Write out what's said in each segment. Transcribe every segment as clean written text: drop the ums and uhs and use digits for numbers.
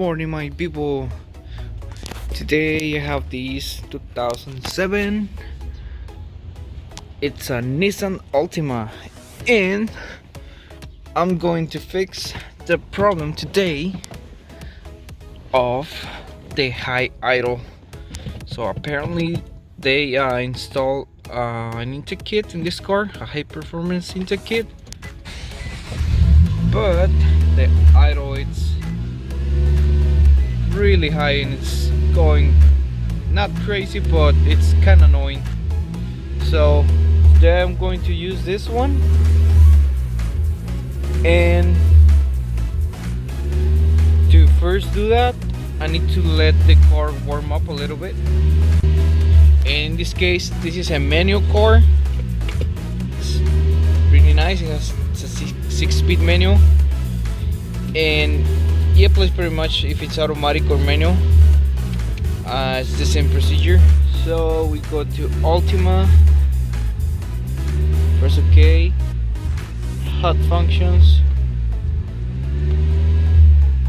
morning, my people. Today I have this 2007. It's a Nissan Altima, and I'm going to fix the problem today of the high idle. So apparently they installed an intake kit in this car, a high performance intake kit, but the idle, it's really high and it's going not crazy, but it's kind of annoying. So today I'm going to use this one, and to first do that I need to let the car warm up a little bit. And in this case, this is a manual car. It's really nice. It's a six-speed manual, and yeah, plays pretty much if it's automatic or manual. It's the same procedure. So we go to Altima, press OK, hot functions.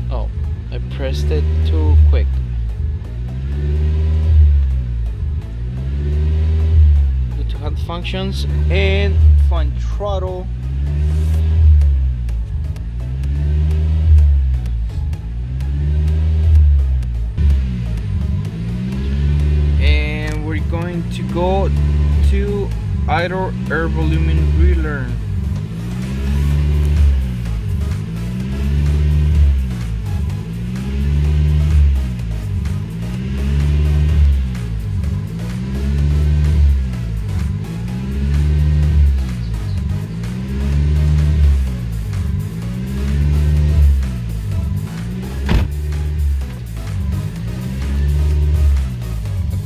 Oh, I pressed it too quick. Go to hot functions and find throttle. Going to go to idle air volume relearn.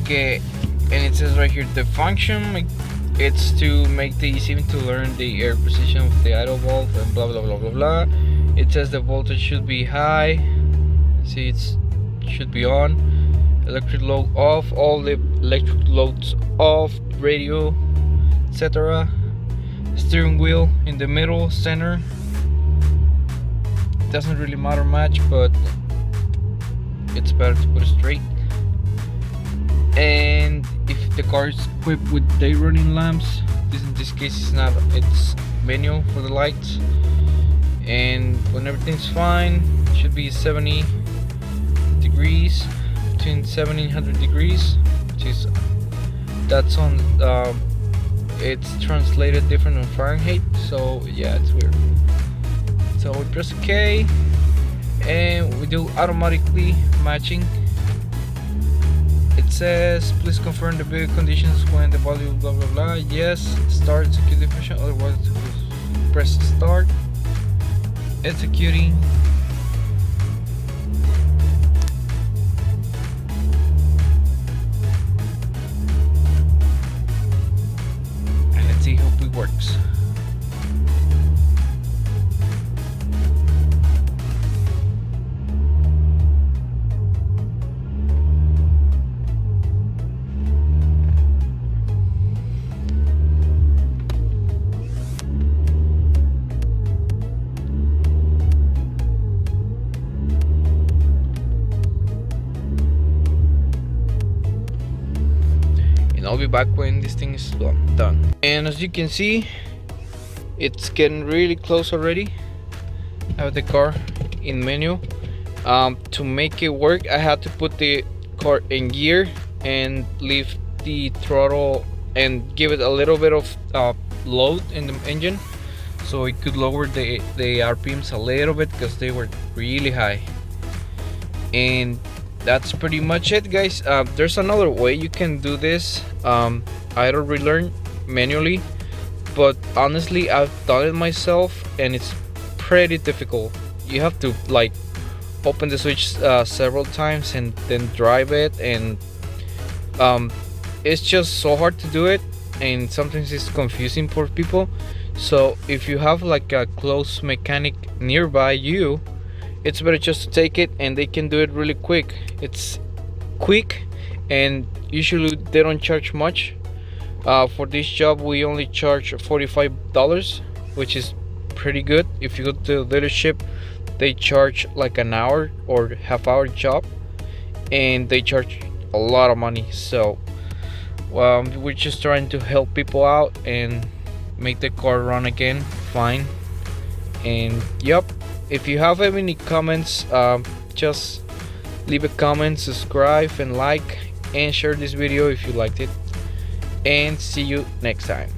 Okay. And it says right here, the function, it's to make the easy to learn the air position of the idle valve and blah blah blah blah blah. It says the voltage should be high. See, it should be on. Electric load off. All the electric loads off. Radio, etc. Steering wheel in the middle, center. Doesn't really matter much, but it's better to put it straight. And if the car is equipped with day running lamps, in this case it's not, it's manual for the lights. And when everything's fine, it should be 70 degrees, between 70 and 100 degrees, which is, that's on, it's translated different in Fahrenheit, so yeah, it's weird. So we press OK, and we do automatically matching. It says, please confirm the vehicle conditions when the value blah blah blah. Yes. Start executing function, otherwise press start. Executing. And let's see, hope it works. I'll be back when this thing is done. And as you can see, it's getting really close already. I have the car in manual. To make it work, I had to put the car in gear and leave the throttle and give it a little bit of load in the engine, so it could lower the RPMs a little bit because they were really high. And that's pretty much it, guys. There's another way you can do this, idle relearn manually, but honestly I've done it myself and it's pretty difficult. You have to like open the switch several times and then drive it, and it's just so hard to do it, and sometimes it's confusing for people. So if you have like a close mechanic nearby you, it's better just to take it, and they can do it really quick. It's quick, and usually they don't charge much. For this job we only charge $45, which is pretty good. If you go to the dealership, they charge like an hour or half-hour job, and they charge a lot of money. So we're just trying to help people out and make the car run again fine. And yep, if you have any comments, just leave a comment, subscribe and like, and share this video if you liked it, and see you next time.